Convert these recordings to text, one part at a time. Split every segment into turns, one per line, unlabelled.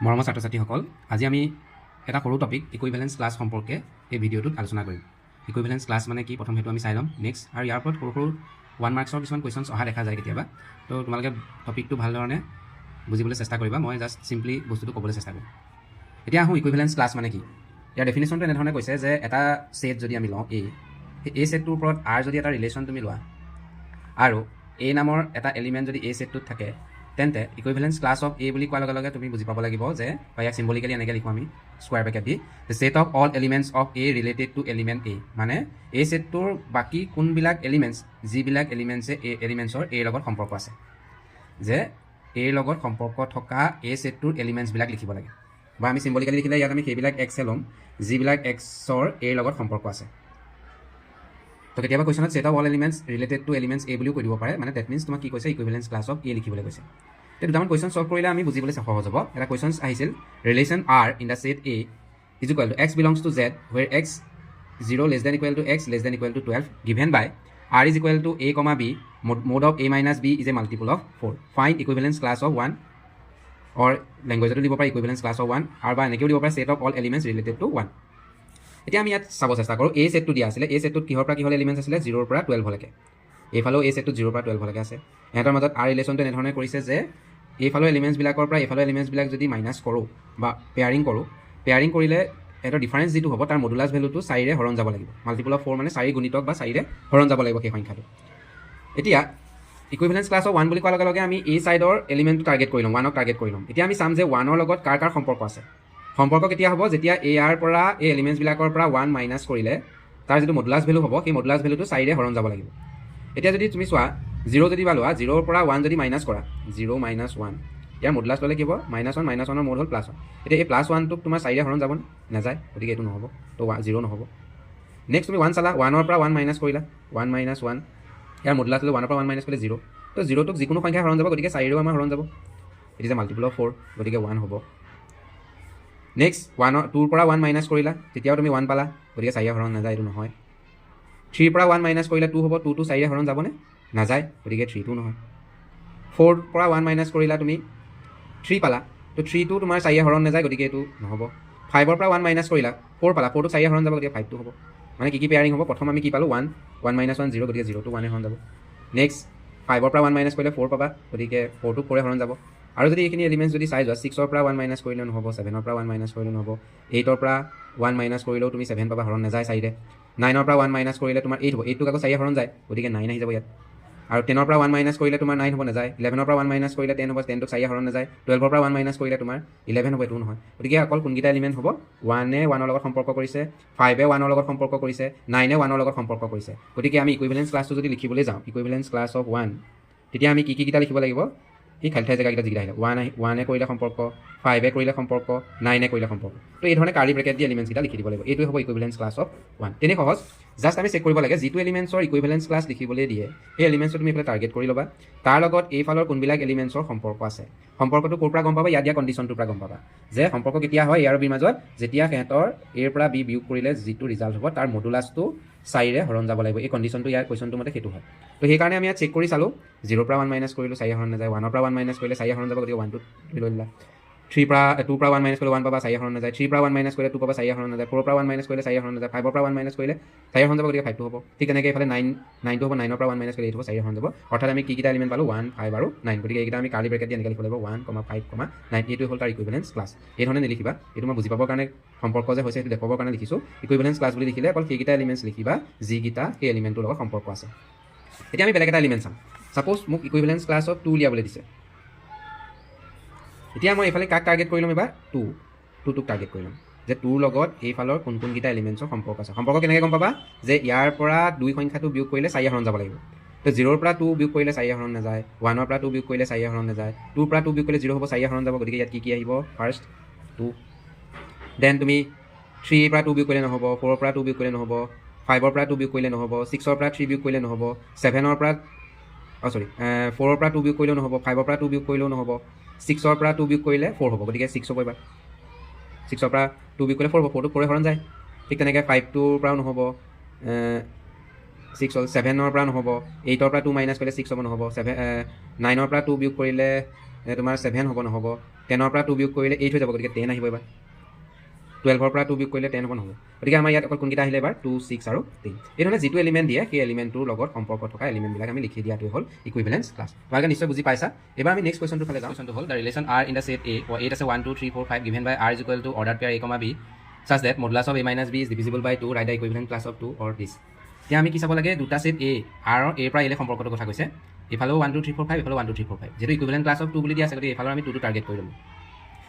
মৰমৰ ছাত্ৰ ছাত্ৰীসকল, আজি আমি এটা সৰু টপিক ইকুইভেলেন্স ক্লাছ সম্পৰ্কে এই ভিডিঅ'টোত আলোচনা কৰিম। ইকুইভেলেন্স ক্লাছ মানে কি প্ৰথম সেইটো আমি চাই ল'ম নেক্সট, আৰু ইয়াৰ ওপৰত সৰু সৰু 1 মাৰ্কছৰ কিছুমান কুৱেশ্যনছ অহা দেখা যায় কেতিয়াবা। তো তোমালোকে টপিকটো ভালধৰণে বুজিবলৈ চেষ্টা কৰিবা, মই জাষ্ট চিম্পলি বস্তুটো ক'বলৈ চেষ্টা কৰিম। এতিয়া আহোঁ ইকুইভেলেন্স ক্লাছ মানে কি। ইয়াৰ ডেফিনেশ্যনটো এনেধৰণে কৈছে যে এটা ছেট যদি আমি লওঁ সেই ছেটটোৰ ওপৰত আৰ যদি এটা ৰিলেশ্যন তুমি লোৱা আৰু এ নামৰ এটা এলিমেণ্ট যদি এই ছেটটোত থাকে, তেন্তে ইকুইভেলেন্স ক্লাছ অফ এ বুলি কোৱাৰ লগে লগে তুমি বুজি পাব লাগিব যে, বা ইয়াক চিম্বলিকেলি এনেকৈ লিখোঁ আমি স্কুৱাৰ ব্ৰেকেট দি, the set of all elements of A related to element A. মানে এই ছেটটোৰ বাকী কোনবিলাক এলিমেণ্টছ, যিবিলাক এলিমেণ্টছে এই এলিমেণ্টছৰ এৰ লগত সম্পৰ্ক আছে, যে এৰ লগত সম্পৰ্ক থকা এই ছেটটোৰ এলিমেণ্টছবিলাক লিখিব লাগে। বা আমি চিম্বলিকেলি লিখিলে ইয়াত আমি সেইবিলাক এক্সে ল'ম যিবিলাক এক্সৰ এৰ লগত সম্পৰ্ক আছে। তো কেতিয়াবা কুৱেশ্যনত set of all elements related to elements a বুলিও কৈ দিব পাৰে, মানে ডেট মিনছ তোমাক কি কৈছে, ইকুইভেলেন্স ক্লাছ অফ এ লিখিবলৈ কৈছে। তো দুটামান কুৱেশ্যন ছল্ভ কৰিলে আমি বুজিবলৈ সহজ হ'ব। এটা কুৱেশ্যন আহিছিল, relation R in the set A is equal to x belongs to Z where x 0 less than equal to x less than equal to 12 given by R is equal to a comma b mod of a minus b is a multiple of 4। Find equivalence class of 1, or লেংগুৱেজতো দিব পাৰে ইকুইভেলেন্স class of 1, আৰু বা এনেকৈও দিব পাৰে set of all elements related to 1। এতিয়া আমি ইয়াত চাব চেষ্টা কৰোঁ, এই ছেটটো দিয়া আছিলে, এই ছেটটোত কিহৰ পৰা কিহৰ এলিমেণ্টছ আছিলে, 0ৰ পৰা 12 লৈকে। এইফালেও এই ছেটটোত 0ৰ পৰা 12 লৈকে আছে। ইহঁতৰ মাজত আৰ ৰিলেশ্যনটো এনেধৰণে কৰিছে যে এইফালৰ এলিমেণ্টছবিলাকৰ পৰা এইফালৰ এলিমেণ্টছবিলাক যদি মাইনাছ কৰোঁ বা পেয়াৰিং কৰিলে এটাৰ ডিফাৰেঞ্চ যিটো হ'ব তাৰ মডুলাছ ভেলুটো 4ৰে হৰণ যাব লাগিব। মাল্টিপল অফ 4 মানে 4 গুণিতক বা 4ৰে হৰণ যাব লাগিব সেই সংখ্যাটো। এতিয়া ইকুইভেলেন্স ক্লাছ অফ 1 বুলি কোৱাৰ লগে লগে আমি এই ছাইডৰ এলিমেণ্টটো টাৰ্গেট কৰি ল'ম, 1ক টাৰ্গেট কৰি ল'ম। এতিয়া আমি চাম যে 1ৰ লগত কাৰ কাৰ সম্পৰ্ক আছে। সম্পৰ্ক কেতিয়া হ'ব, যেতিয়া এ আৰ পৰা এই এলিমেণ্টছবিলাকৰ পৰা 1 মাইনাছ কৰিলে তাৰ যিটো মডুলাছ ভেলু হ'ব, সেই মডুলাছ ভেলুটো 4ৰে হৰণ যাব লাগিব। এতিয়া যদি তুমি চোৱা 0 যদি বা লোৱা, 0ৰ পৰা 1 যদি মাইনাছ কৰা, 0 মাইনাছ 1, ইয়াৰ মডুলাছ ল'লে কি হ'ব, -1 -1ৰ মড হ'ল +1। এতিয়া এই +1টোক তোমাৰ 4ৰে হৰণ যাব নাযায়, গতিকে এইটো নহ'ব, তো 0 নহ'ব। নেক্সট তুমি 1 চালা, 1ৰ পৰা 1 মাইনাছ কৰিলা, 1 - 1, ইয়াৰ মডুলাছ ল'লে 1ৰ পৰা 1 মাইনাছ কৰিলে 0, তো 0টোক যিকোনো সংখ্যাই হৰণ যাব, গতিকে 4ৰেও আমাৰ হৰণ যাব। এটি যে মাল্টিপল অফ 4, গতিকে 1 হ'ব। নেক্সট 2ৰ পৰা 1 মাইনাছ কৰিলা, তেতিয়াও তুমি 1 পালা, গতিকে 4ৰে হৰণ নাযায়, এইটো নহয়। 3ৰ পৰা 1 মাইনাছ কৰিলে 2 হ'ব, 2টো 4ৰে হৰণ যাবনে, নাযায়, গতিকে 3টো নহয়। 4ৰ পৰা 1 মাইনাছ কৰিলা, তুমি 3 পালা, তো 3টো তোমাৰ 4ৰে হৰণ নাযায়, গতিকে এইটো নহ'ব। 5ৰ পৰা 1 মাইনাছ কৰিলা, 4 পালা, 4টো 4ৰে হৰণ যাব, গতিকে 5টো হ'ব। মানে কি পেয়াৰিং হ'ব, প্ৰথম আমি কি পালোঁ, 1 - 1 - 1 0, গতিকে 0টো 1ৰে হৰণ যাব। নেক্সট 5ৰ পৰা 1 মাইনাছ কৰিলে 4 পাবা, গতিকে 4টো 4ৰে হৰণ যাব। আৰু যদি এইখিনি এলিমেণ্টছ যদি চাই যোৱা, 6ৰ পৰা 1 মাইনাছ কৰিলেও নহ'ব, 7ৰ পৰা 1 মাইনাছ কৰিলেও নহ'ব, 8ৰ পৰা 1 মাইনাছ কৰিলেও তুমি 7 পাবা, হৰণ নাযায় 4ৰে। 9ৰ পৰা 1 মাইনাছ কৰিলে তোমাৰ 8 হ'ব, 8টোক আকৌ 4ৰে হৰণ যায়, গতিকে 9 আহি যাব ইয়াত। আৰু 10ৰ পৰা 1 মাইনাছ কৰিলে তোমাৰ 9 হ'ব, নাযায়। 11ৰ পৰা 1 মাইনাছ কৰিলে 10 হ'ব, 10টোক 4ৰে হৰণ নাযায়। 12ৰ পৰা 1 মাইনাছ কৰিলে তোমাৰ 11 হ'ব, এইটো নহয়। গতিকে অকল কোনকেইটা এলিমেণ্ট হ'ব, 1এ 1ৰ লগত সম্পৰ্ক কৰিছে, 5এ 1ৰ লগত সম্পৰ্ক কৰিছে, 9এ 1ৰ লগত সম্পৰ্ক কৰিছে। গতিকে আমি ইকুইভেলেন্স ক্লাছটো যদি লিখিবলৈ যাওঁ, ইকুইভেলেন্স ক্লাছ অফ 1, তেতিয়া আমি কি কেইটা লিখিব লাগিব, এই খালী ঠাই জেগাকেইটা যিকেইটা আহিলে, 1এ কৰিলে সম্পৰ্ক, 5এ কৰিলে সম্পৰ্ক, 9এ কৰিলে সম্পৰ্ক। তো এই ধৰণে কাৰ্লি ব্ৰেকেট দি এলিমেণ্টছকেইটা লিখি দিব লাগিব। এইটোৱে হ'ব ইকুইভেলেন্স ক্লাছ অফ 1। তেনে সহজ, জাষ্ট আমি চেক কৰিব লাগে, যিটো এলিমেণ্টছৰ ইকুইভেলেন্স ক্লাছ লিখিবলৈ দিয়ে, সেই এলিমেণ্টছটো তুমি এইফালে টাৰ্গেট কৰি ল'বা, তাৰ লগত এইফালৰ কোনবিলাক এলিমেণ্টছৰ সম্পৰ্ক আছে। সম্পৰ্কটো ক'ৰ পৰা গম পাবা, ইয়াত দিয়া কণ্ডিশ্যনটোৰ পৰা গম পাবা যে সম্পৰ্ক কেতিয়া হয় এ আৰু বিৰ মাজত, যেতিয়া সিহঁতৰ এৰ পৰা বি বিয়োগ কৰিলে যিটো ৰিজাল্ট হ'ব তাৰ মডুলাছটো 4ৰে হৰণ যাব লাগিব। এই কণ্ডিশ্যনটো ইয়াৰ কুৱেশ্যনটো মতে সেইটো হয়। তো সেইকাৰণে আমি ইয়াত চেক কৰি চালোঁ, 0ৰ পৰা 1 মাইনাছ কৰিলোঁ, 4ৰে হৰণ নাযায়। 1ৰ পৰা 1 মাইনাছ কৰিলে 4ৰে হৰণ যাব, গতিকে 1টোত লৈ দিলা। 2ৰ পৰা 1 মাইনাছ কৰিলে 1 পাবা, 4ৰে হৰণ নাযায়। 3ৰ পৰা 1 মাইনাছ কৰিলে 2 পাবা, 4ৰে হৰণ নাযায়। 4ৰ পৰা 1 মাইনাছ কৰিলে 4ৰে হৰণ নাযায়। 5ৰ পৰা 1 মাইনাছ কৰিলে 4ৰে হৰণ যাব, গতিকে 5টো হ'ব। ঠিক তেনেকৈ এইফালে 9টো হ'ব, 9ৰ পৰা 1 মাইনাছ কৰিলে 8 হ'ব, 4ৰে হৰণ যাব। অৰ্থাৎ আমি কি কেইটা এলিমেণ্ট পালোঁ, 1, 5 আৰু 9, গতিকে এইকেইটা আমি কাৰ্লি ব্ৰেকেট দি এনেকৈ লিখিব লাগিব, 1, 5, 9। এইটোৱে হ'ল তাৰ ইকুইভেলেন্স ক্লাছ। এই ধৰণে নিলিখিবা, এইটো মই বুজি পাবৰ কাৰণে, সম্পৰ্ক যে হৈছে সেইটো দেখুৱাবৰ কাৰণে লিখিছোঁ। ইকুইভেলেন্স ক্লাছ বুলি লিখিলে অকল সেইকেইটা এলিমেণ্টছ লিখিবা যিকেইটা সেই এলিমেণ্টটোৰ লগত সম্পৰ্ক আছে। এতিয়া আমি বেলেগ এটা এলিমেণ্ট চাম। ছাপ'জ মোক ইকুইভেলেন্স ক্লাছ অফ 2 উলিয়াবলৈ দিছে। এতিয়া মই এইফালে কাক টাৰ্গেট কৰি ল'ম, এবাৰ 2টোক টাৰ্গেট কৰি ল'ম, যে 2ৰ লগত এইফালৰ কোনকেইটা এলিমেণ্টছৰ সম্পৰ্ক আছে। সম্পৰ্ক কেনেকৈ গম পাবা, যে ইয়াৰ পৰা 2 সংখ্যাটো বিয়োগ কৰিলে 4ৰে হৰণ যাব লাগিব। তো 0ৰ পৰা 2 বিয়োগ কৰিলে 4ৰে হৰণ নাযায়, 1ৰ পৰা 2 বিয়োগ কৰিলে 4ৰে হৰণ নাযায়, 2ৰ পৰা 2 বিয়োগ কৰিলে 0 হ'ব, 4ৰে হৰণ যাব, গতিকে ইয়াত কি আহিব, ফাৰ্ষ্ট 2। দেন তুমি 3ৰ পৰা 2 বিয়োগ কৰিলে নহ'ব, 4ৰ পৰা 2 বিয়োগ কৰিলে নহ'ব, 5ৰ পৰা 2 বিয়োগ কৰিলে নহ'ব, 6ৰ পৰা 3 বিয়োগ কৰিলে নহ'ব, 4ৰ পৰা 2 বিয়োগ কৰিলেও নহ'ব, 5ৰ পৰা 2 বিয়োগ কৰিলেও নহ'ব, 6ৰ পৰা 2 বিয়োগ কৰিলে 4 হ'ব, গতিকে 6 হ'ব এবাৰ। 6ৰ পৰা 2 বিয়োগ কৰিলে 4 হ'ব, 4টো 4ৰে হৰণ যায়। ঠিক তেনেকৈ 5টোৰ পৰাও নহ'ব, 6 হ'ল, 7ৰ পৰা নহ'ব, 8ৰ পৰা 2 মাইনাছ কৰিলে 6 হ'ব, নহ'ব, 9ৰ পৰা 2 বিয়োগ কৰিলে তোমাৰ 7 হ'ব, নহ'ব, 10ৰ পৰা 2 বিয়োগ কৰিলে 8 হৈ যাব গতিকে 10 আহিব এবাৰ 12ৰ পৰা 2 বিয়োগ কৰিলে 10 হ'ব নহ'ব গতিকে আমাৰ ইয়াত অকল কোনকেইটা আহিলে এবাৰ 2 6 আৰু 3 এই ধৰণে যিটো এলিমেণ্ট দিয়ে সেই এলিমেণ্টটোৰ লগত সম্পৰ্ক থকা এলিমেণ্টবিলাক আমি লিখি দিয়াটোৱে হ'ল ইকুইভেলেঞ্চ ক্লাছ তোমালোকে নিশ্চয় বুজি পাইছা এবাৰ আমি নেক্সট কুৱেশ্যনটোৰ ফালে যাওঁ কুৱেশ্যনটো হ'ল the relation R in the set A or 8 আছে 1 2 3 4 5 given by R is equal to ordered pair A, B such that modulus of A minus B is divisible by 2 write the equivalent class of 2 or this এতিয়া আমি কি চাব লাগে দুটা set A R A পৰা A সম্পৰ্কটোৰ কথা কৈছে এফালেও 1 2 3 4 5 এফালেও 1 2 3 4 5 যেটো ইকুইভেলেন্ট ক্লাছ অফ 2 বুলি দিয়া আছে গতিকে এফালৰ আমি 2 টো টাৰ্গেট কৰি লম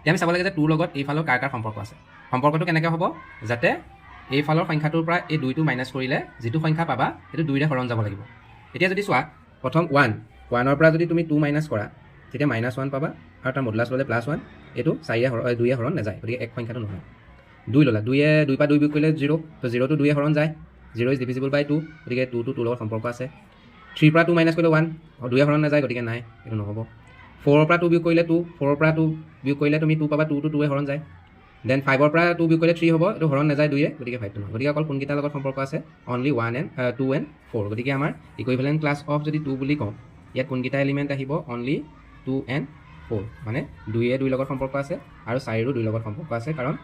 এতিয়া আমি চাব লাগে যে 2 লগত এইফালৰ কাৰ কাৰ সম্পৰ্ক আছে সম্পৰ্কটো কেনেকৈ হ'ব যাতে এইফালৰ সংখ্যাটোৰ পৰা এই 2 টো মাইনাছ কৰিলে যেটো সংখ্যা পাবা সেইটো 2 ৰে হৰণ যাব লাগিব এতিয়া যদি চোৱা প্ৰথম 1 ৰ পৰা যদি তুমি 2 মাইনাছ কৰা তেতিয়া -1 পাবা আৰু তাৰ মডুলাছ ল'লে +1 এটো 2 এ হৰণ নাযায় গতিকে এক সংখ্যাটো নহয় 2 ল'লা 2 এ 2 পৰা 2 বিয়োগ কৰিলে 0 তো 0 টো 2 এ হৰণ যায় 0 is divisible by 2 গতিকে 2 টো 2 লগত সম্পৰ্ক আছে 3 পৰা 2 মাইনাছ কৰিলে 1 আৰু 2 এ হৰণ নাযায় গতিকে নাই এটো নহ'ব 4 ৰ পৰা 2 বিয়োগ কৰিলে 2 4 ৰ পৰা 2 বিয়োগ কৰিলে তুমি 2 পাবা 2 টো 2 এ হৰণ যায় দেন 5 ৰ পৰা 2 বিয়োগ কৰিলে 3 হ'ব এটো হৰণ নাযায় 2 এ গতিকে 5 টো নহয় গতিকে অকল কোনকেইটা লগত সম্পৰ্ক আছে অনলি 1 and 2 and 4 গতিকে আমাৰ ইকুইভেলেন্ট ক্লাছ অফ যদি 2 বুলি কওঁ ইয়াত কোনকেইটা এলিমেন্ট আহিব অনলি 2 and 4 মানে 2 এ 2 লগত সম্পৰ্ক আছে আৰু 4 ৰো 2 লগত সম্পৰ্ক আছে কাৰণ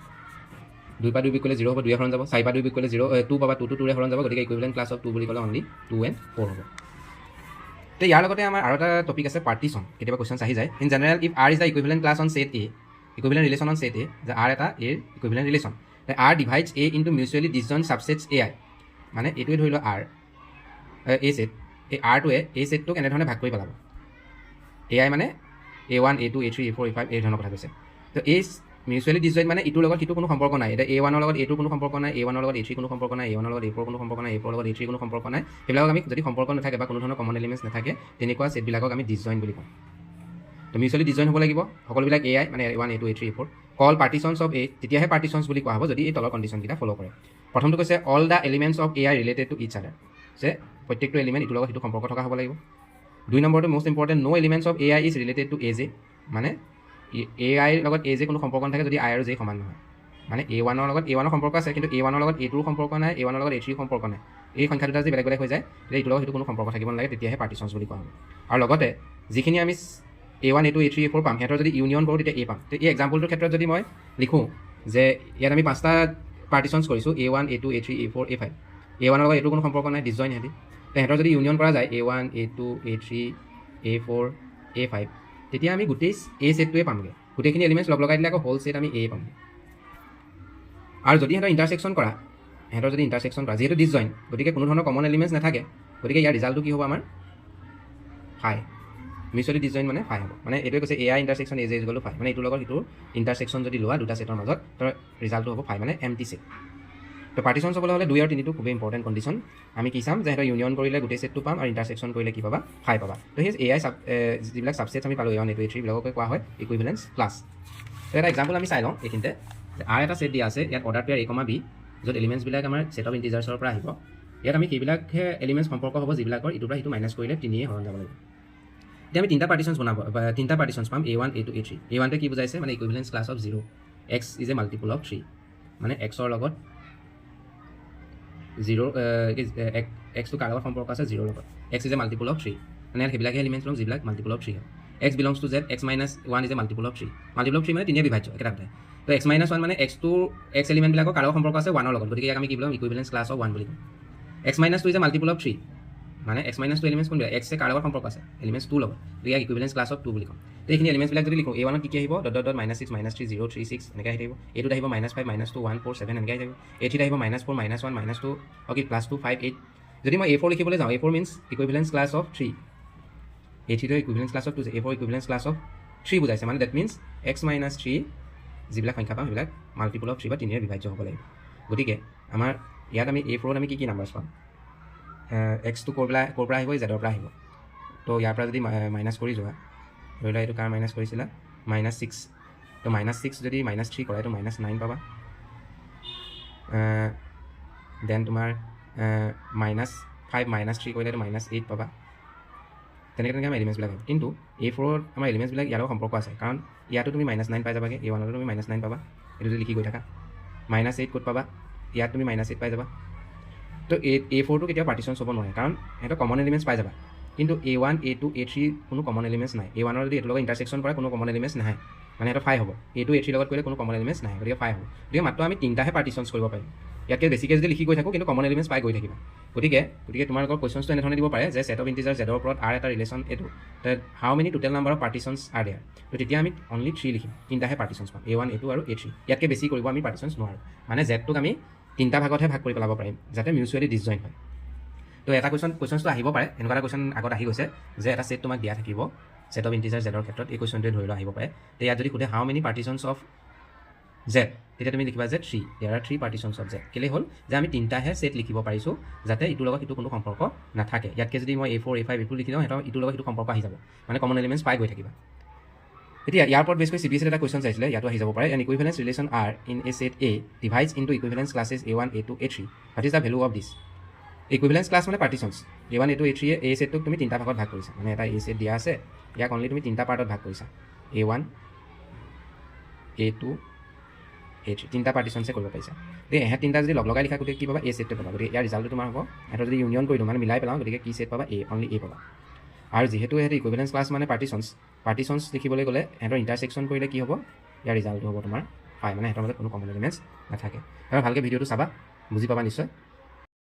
2 পৰা 2 বিয়োগ কৰিলে 0 হ'ব 2 এ হৰণ যাব 4 পৰা 2 বিয়োগ কৰিলে 2 পাবা 2 টো 2 এ হৰণ যাব গতিকে ইকুইভেলেন্ট ক্লাছ অফ 2 বুলি ক'লে অনলি 2 and 4 হ'ব তো ইয়াৰ লগতে আমাৰ আৰু এটা টপিক আছে পাৰ্টিশন কেতিয়াবা কোৱেশ্চন আহি যায় in general if R is the equivalent class on set A equivalent relation on set A যে R এটা A equivalent relation then R divides A into mutually disjoint subsets AI মানে এটোৱে ধৰি লও R A set এই R টোৱে A set টো কেনেধৰণে ভাগ কৰি পেলাব AI মানে A1 A2 A3 A4 A5 এই ধৰণৰ কথা কৈছে তো A মিউচুৱেলি ডিসজয়েন্ট মানে ইটোৰ লগত ইটো কোনো সম্পৰ্ক নাই এটা A1 ৰ লগত A2 কোনো সম্পৰ্ক নাই A1 ৰ লগত A3 কোনো সম্পৰ্ক নাই A1 ৰ লগত A4 কোনো সম্পৰ্ক নাই A4 ৰ লগত A3 কোনো সম্পৰ্ক নাই সেইবিলাকক আমি যদি সম্পৰ্ক নাথাকে বা কোনো ধৰণৰ কমন এলিমেন্টছ নাথাকে তেনেকুৱা সেটবিলাকক আমি ডিসজয়েন্ট বুলি কওঁ তো মিউচুৱেলি ডিসজয়েন্ট হ'ব লাগিব সকলোবিলাক AI মানে A1 A2 A3 A4 call পাৰ্টিশনছ of A তেতিয়াহে পাৰ্টিশনছ বুলি কোৱা হ'ব যদি এই তলৰ কণ্ডিশ্যনকেইটা ফলো কৰে প্ৰথমটো কৈছে all the elements of AI related to ইচ আদাৰ যে প্ৰত্যেকটো এলিমেন্ট ইটোৰ লগত ইটো সম্পৰ্ক থকা হ'ব লাগিব 2 নম্বৰটো most important no elements of AI is related to AJ মানে AI লগত AJ কোনো সম্পৰ্ক নাথাকে যদি I আৰু J সমান নহয় মানে A1 ৰ লগত A1 ৰ সম্পৰ্ক আছে কিন্তু A1 ৰ লগত A2 ৰ সম্পৰ্ক নাই A1 ৰ লগত A3 ৰ সম্পৰ্ক নাই এই সংখ্যা দুটা যদি বেলেগ বেলেগ হৈ যায় তেতিয়া ইটোৰ লগত ইটো কোনো সম্পৰ্ক থাকিব নালাগে তেতিয়াহে পাৰ্টিশনছ বুলি কোৱা হ'ব আৰু লগতে যিখিনি আমি A1 A2 A3 A4 পাম সিহঁতৰ যদি ইউনিয়ন কৰোঁ তেতিয়া A পাম তো এই এক্সাম্পলটোৰ ক্ষেত্ৰত যদি মই লিখোঁ যে ইয়াত আমি 5টা পাৰ্টিশনছ কৰিছোঁ A1 A2 A3 A4 A5 A1 ৰ লগত A2 কোনো সম্পৰ্ক নাই ডিসজয়েন্ট সিহঁতি তো সিহঁতৰ যদি ইউনিয়ন কৰা যায় A1 A2 A3 A4 A5 তেতিয়া আমি গোটেই A সেটটোৱে পামগে গোটেইখিনি এলিমেন্টছ লগ লগাই দিলে আকৌ হোল সেট আমি A পাম আৰু যদি সিহঁতৰ ইণ্টাৰসেকশ্যন কৰা যিহেতু ডিসজয়েন্ট গতিকে কোনো ধৰণৰ কমন এলিমেন্টছ নাথাকে গতিকে ইয়াৰ ৰিজাল্টটো কি হ'ব আমাৰ ফাই মিউচুৱেলি ডিসজয়েন্ট মানে ফাই হ'ব মানে এইটোৱে কৈছে AI intersection AJ is equal to phi মানে এইটোৰ লগত ইটোৰ ইণ্টাৰসেকশ্যন যদি লোৱা দুটা সেটৰ মাজত তাৰ ৰিজাল্টটো হ'ব ফাই মানে এমটি সেট তো পাৰ্টিশনছ হ'বলৈ হ'লে 2 আৰু 3টো খুবেই ইম্পৰ্টেণ্ট কণ্ডিশ্যন আমি কি চাম যে সিহঁতৰ ইউনিয়ন কৰিলে গোটেই সেটটো পাম আৰু ইণ্টাৰসেকশ্যন কৰিলে কি পাবা ফাই পাবা তো সেই AI যিবিলাক ছাবছেটছ আমি পালোঁ A1 A2 A3 বিলাককে কোৱা হয় ইকুইভেলেন্স ক্লাছ তো এটা এক্সাম্পল আমি চাই লওঁ এইখিনিতে R এটা সেট দিয়া আছে ইয়াত অৰ্ডাৰ পেয়াৰ A, B য'ত এলিমেণ্টছবিলাক আমাৰ সেট অফ ইণ্টিজাৰ্ছৰ পৰা আহিব ইয়াত আমি সেইবিলাকহে এলিমেণ্টছ সম্পৰ্ক হ'ব যিবিলাকৰ ইটোৰ পৰা সিটো মাইনাছ কৰিলে 3 হৰণ যাব লাগিব এতিয়া আমি 3টা পাৰ্টিশনছ বনাব বা 3টা পাৰ্টিশনছ পাম A1 A2 A3 A1তে কি বুজাইছে মানে equivalence class of 0 x is a multiple of 3 মানে x ৰ লগত 0 x টো কাৰ লগত সম্পৰ্ক আছে 0 লগত x is a multiple of 3 মানে সেইবিলাকে এলিমেণ্টছ ল'ম যিবিলাক মাল্টিপল অফ 3 হয় x belongs two z x - 1 is a multiple of 3 multiple of 3 মানে 3 এ বিভাজ্য একেটা কথাই তো x - 1 মানে x টো x এলিমেণ্টবিলাকৰ কাৰ লগত সম্পৰ্ক আছে 1 ৰ লগত গতিকে ইয়াক আমি কি বুলাম ইকুইভেলেন্স ক্লাছ অফ 1 বুলি কম x - 2 is a multiple of 3 মানে x - 2 এলিমেণ্টছ কোনটো x এ কাৰ লগত সম্পৰ্ক আছে এলিমেণ্টছ 2 লগত গতিকে ইয়াক ইকুইভেলেন্স ক্লাছ অফ 2 বুলি কম তো এইখিনি এলিমেণ্টছবিলাক যদি লিখোঁ A1 ত কি আহিব ডট ডট ডট -6 -3 0 3 6 এনেকৈ আহি থাকিব A2 আহিব -5 -2 1 4 7 এনেকৈ আহি থাকিব A3 আহিব -4 -1 -2 অ'কে +2 5 8 যদি মই A4 লিখিবলৈ যাওঁ A4 means ইকুইভেলেন্স class of 3 A3 টো equivalence class of 2 A4 equivalence class of 3 বুজাইছে মানে দ্যাট মিন্স x - 3 যিবিলাক সংখ্যা পাম সেইবিলাক মাল্টিপল অফ 3 বা 3 এ বিভাজ্য হ'ব লাগিব গতিকে আমাৰ ইয়াত আমি A4ত আমি কি নাম্বাৰছ পাম x টো ক'ৰ পৰা আহিব z ৰ পৰা আহিব তো ইয়াৰ পৰা যদি মাইনাছ কৰি যোৱা ধৰি লোৱা এইটো কাৰ মাইনাছ কৰিছিলা -6 তো -6 যদি -3 কৰা এইটো -9 পাবা দেন তোমাৰ -5 -3 কৰিলে এইটো -8 পাবা তেনেকৈ আমাৰ এলিমেণ্টছবিলাক আহিব কিন্তু A4ত আমাৰ এলিমেণ্টছবিলাক ইয়াৰ লগত সম্পৰ্ক আছে কাৰণ ইয়াতো তুমি -9 পাই যাবাগৈ A1তো তুমি -9 পাবা এইটো যদি লিখি গৈ থাকা -8 ক'ত পাবা ইয়াত তুমি -8 পাই যাবা তো A4টো কেতিয়াও পাৰ্টিশনছ হ'ব নোৱাৰে কাৰণ সিহঁতৰ কমন এলিমেণ্টছ পাই যাবা কিন্তু A1 A2 A3 কোনো কমন এলিমেণ্টছ নাই A1 যদি এইটোৰ লগত ইণ্টাৰসেকশ্যন কৰা কোনো কমন এলিমেণ্টছ নাহে মানে এটা 5 হ'ব এইটো A3 লগত কৰিলে কোনো কমন এলিমেণ্টছ নাই গতিকে 5 হ'ব গতিকে মাত্ৰ আমি তিনিটাহে পাৰ্টিশ্যনছ কৰিব পাৰিম ইয়াতকৈ বেছিকৈ যদি লিখি গৈ থাকোঁ কিন্তু কমন এলিমেণ্টছ পাই গৈ থাকিবা গতিকে তোমালোকৰ কুৱেশ্যনছটো এনেধৰণে দিব পাৰে যে ছেট অফ ইণ্টিজাৰ জেডৰ ওপৰত R এটা ৰিলেশ্যন এইটো how many total number of partitions are there তো তেতিয়া আমি অনলি 3 লিখিম তিনিটাহে পাৰ্টিশ্যনছ পাম A1 A2 আৰু A3 ইয়াতকৈ বেছি কৰিব আমি পাৰ্টিশ্যনছ নোৱাৰোঁ মানে জেডটোক আমি তিনিটা ভাগতহে ভাগ কৰি পেলাব পাৰিম যাতে মিউচুৱেলি ডিছজইন হয় তো এটা কুৱেশ্যনছটো আহিব পাৰে এনেকুৱা এটা কুৱেশ্যন আগত আহি গৈছে যে এটা ছেট তোমাক দিয়া থাকিব ছেট অফ ইণ্টিজাৰ জেডৰ ক্ষেত্ৰত এই কুৱেশ্যনটোৱে ধৰি লোৱা আহিব পাৰে তো ইয়াত যদি সোধে হাউ মেনি পাৰ্টিশ্যনছ অফ জেড তেতিয়া তুমি লিখিবা যে 3 দেয়াৰ আৰ 3 পাৰ্টিশ্যনছ অফ জেড কেলৈ হ'ল যে আমি তিনিটাহে ছেট লিখিব পাৰিছোঁ যাতে ইটোৰ লগত সিটো কোনো সম্পৰ্ক নাথাকে ইয়াতকৈ যদি মই A4 A5 এইটো লিখি দিওঁ সিহঁতৰ ইটোৰ লগত সিটো সম্পৰ্ক আহি যাব মানে কমন এলিমেণ্টছ পাই গৈ থাকিবা এতিয়া ইয়াৰ ওপৰত বেছ কৰি CBSE এটা কুৱেশ্যন চাইছিলে ইয়াতো আহি যাব পাৰে an equivalence relation R in a set A divides into equivalence classes A1 A2 A3 what is the value of this equivalence class মানে পাৰ্টিশ্যনছ A1 A2 A3 এই ছেটটোক তুমি তিনিটা ভাগত ভাগ কৰিছা মানে এটা A ছেট দিয়া আছে ইয়াক অনলি তুমি তিনিটা পাৰ্টত ভাগ কৰিছা A1 A2 A3 তিনিটা পাৰ্টিশ্যনছে কৰিব পাৰিছা গতিকে এহেঁত তিনিটা যদি লগাই লিখা গতিকে কি পাবা A ছেটটো পাবা গতিকে ইয়াৰ ৰিজাল্টটো তোমাৰ হ'ব সিহঁতৰ যদি ইউনিয়ন কৰি দিওঁ মানে মিলাই পেলাওঁ গতিকে কি ছেট পাবা অনলি A পাবা আৰু যিহেতু সিহঁতে ইকুইভেলেন্স ক্লাছ মানে পাৰ্টিশ্যনছ লিখিবলৈ গ'লে সিহঁতৰ ইণ্টাৰছেকশ্যন কৰিলে কি হ'ব ইয়াৰ ৰিজাল্টটো হ'ব তোমাৰ 5 মানে সিহঁতৰ মাজত কোনো কমন এলিমেণ্টছ নাথাকে আৰু ভালকৈ ভিডিঅ'টো চাবা বুজি পাবা নিশ্চয়